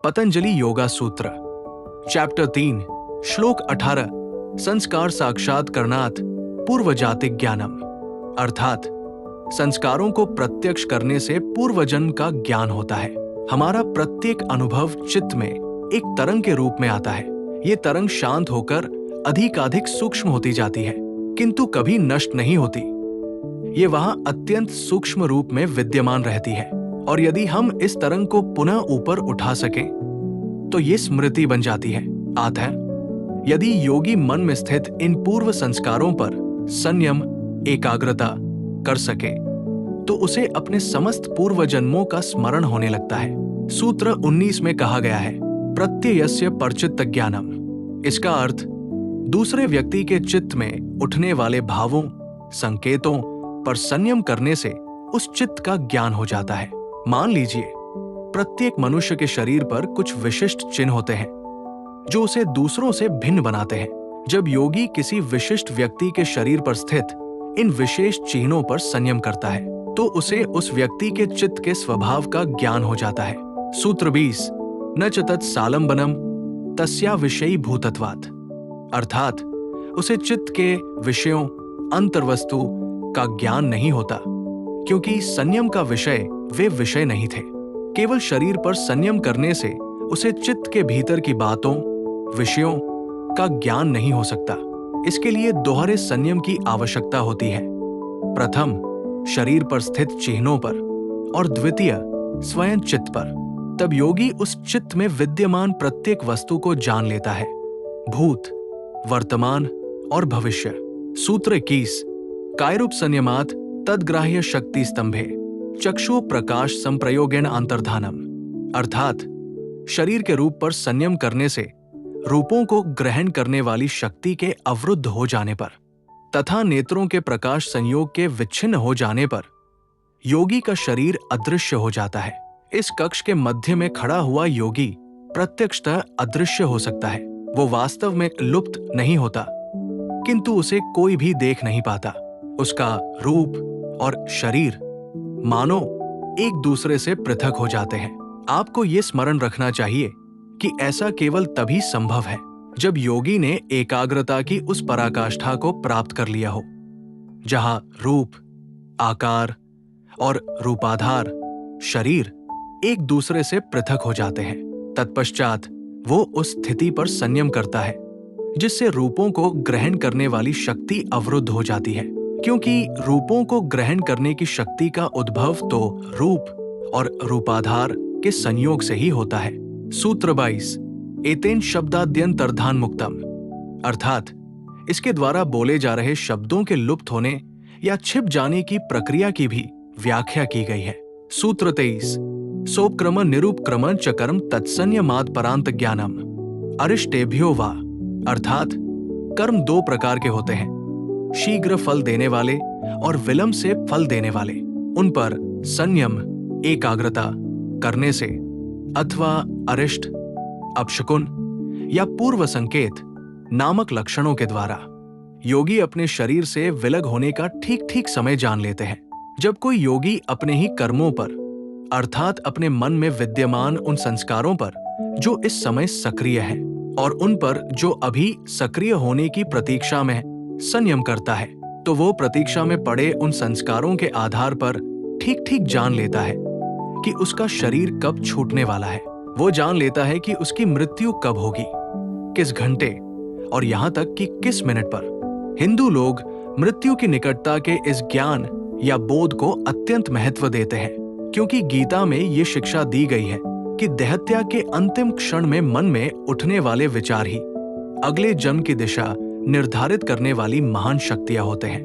पतंजलि योगा सूत्र चैप्टर 3 श्लोक 18 संस्कार साक्षात्कारणात् पूर्वजातिक ज्ञानम, अर्थात संस्कारों को प्रत्यक्ष करने से पूर्वजन्म का ज्ञान होता है। हमारा प्रत्येक अनुभव चित्त में एक तरंग के रूप में आता है। ये तरंग शांत होकर अधिकाधिक सूक्ष्म होती जाती है, किंतु कभी नष्ट नहीं होती। ये वहां अत्यंत सूक्ष्म रूप में विद्यमान रहती है, और यदि हम इस तरंग को पुनः ऊपर उठा सकें तो ये स्मृति बन जाती है। अतः यदि योगी मन में स्थित इन पूर्व संस्कारों पर संयम एकाग्रता कर सके तो उसे अपने समस्त पूर्व जन्मों का स्मरण होने लगता है। सूत्र 19 में कहा गया है प्रत्ययस्य परचित्त ज्ञानम। इसका अर्थ दूसरे व्यक्ति के चित्त में उठने वाले भावों संकेतों पर संयम करने से उस चित्त का ज्ञान हो जाता है। मान लीजिए प्रत्येक मनुष्य के शरीर पर कुछ विशिष्ट चिन्ह होते हैं जो उसे दूसरों से भिन्न बनाते हैं। जब योगी किसी विशिष्ट व्यक्ति के शरीर पर स्थित इन विशेष चिन्हों पर संयम करता है तो उसे उस व्यक्ति के चित्त के स्वभाव का ज्ञान हो जाता है। सूत्र 20 न च तत् सालंबनम तस्या विषयी भूतत्वात्, अर्थात उसे चित्त के विषयों अंतर्वस्तु का ज्ञान नहीं होता, क्योंकि संयम का विषय वे विषय नहीं थे। केवल शरीर पर संयम करने से उसे चित्त के भीतर की बातों विषयों का ज्ञान नहीं हो सकता। इसके लिए दोहरे संयम की आवश्यकता होती है। प्रथम शरीर पर स्थित चिन्हों पर और द्वितीय स्वयं चित्त पर। तब योगी उस चित्त में विद्यमान प्रत्येक वस्तु को जान लेता है, भूत वर्तमान और भविष्य। सूत्र 21 कायरूप संयमात् तद्ग्राह्य शक्ति स्तंभे चक्षु प्रकाश संप्रयोगेन अंतर्धानम, अर्थात शरीर के रूप पर संयम करने से रूपों को ग्रहण करने वाली शक्ति के अवरुद्ध हो जाने पर तथा नेत्रों के प्रकाश संयोग के विच्छिन्न हो जाने पर योगी का शरीर अदृश्य हो जाता है। इस कक्ष के मध्य में खड़ा हुआ योगी प्रत्यक्षतः अदृश्य हो सकता है। वो वास्तव में लुप्त नहीं होता, किंतु उसे कोई भी देख नहीं पाता। उसका रूप और शरीर मानो एक दूसरे से पृथक हो जाते हैं। आपको ये स्मरण रखना चाहिए कि ऐसा केवल तभी संभव है जब योगी ने एकाग्रता की उस पराकाष्ठा को प्राप्त कर लिया हो जहां रूप आकार और रूपाधार शरीर एक दूसरे से पृथक हो जाते हैं। तत्पश्चात वो उस स्थिति पर संयम करता है जिससे रूपों को ग्रहण करने वाली शक्ति अवरुद्ध हो जाती है, क्योंकि रूपों को ग्रहण करने की शक्ति का उद्भव तो रूप और रूपाधार के संयोग से ही होता है। सूत्र 22 एतेन शब्दाद्यंतर्धान मुक्तम, अर्थात इसके द्वारा बोले जा रहे शब्दों के लुप्त होने या छिप जाने की प्रक्रिया की भी व्याख्या की गई है। सूत्र 23 सोपक्रम निरूपक्रम च कर्म तत्संयमात् परांत ज्ञानम अरिष्टेभ्यो वा, अर्थात कर्म दो प्रकार के होते हैं, शीघ्र फल देने वाले और विलंब से फल देने वाले। उन पर संयम एकाग्रता करने से अथवा अरिष्ट अपशकुन या पूर्व संकेत नामक लक्षणों के द्वारा योगी अपने शरीर से विलग होने का ठीक ठीक समय जान लेते हैं। जब कोई योगी अपने ही कर्मों पर अर्थात अपने मन में विद्यमान उन संस्कारों पर जो इस समय सक्रिय है और उन पर जो अभी सक्रिय होने की प्रतीक्षा में संयम करता है, तो वो प्रतीक्षा में पड़े उन संस्कारों के आधार पर ठीक ठीक जान लेता है कि उसका शरीर कब छूटने वाला है। वो जान लेता है कि उसकी मृत्यु कब होगी, किस घंटे और यहाँ तक कि किस मिनट पर। हिंदू लोग मृत्यु की निकटता के इस ज्ञान या बोध को अत्यंत महत्व देते हैं, क्योंकि गीता में ये शिक्षा दी गई है कि देहत्याग के अंतिम क्षण में मन में उठने वाले विचार ही अगले जन्म की दिशा निर्धारित करने वाली महान शक्तियां होते हैं।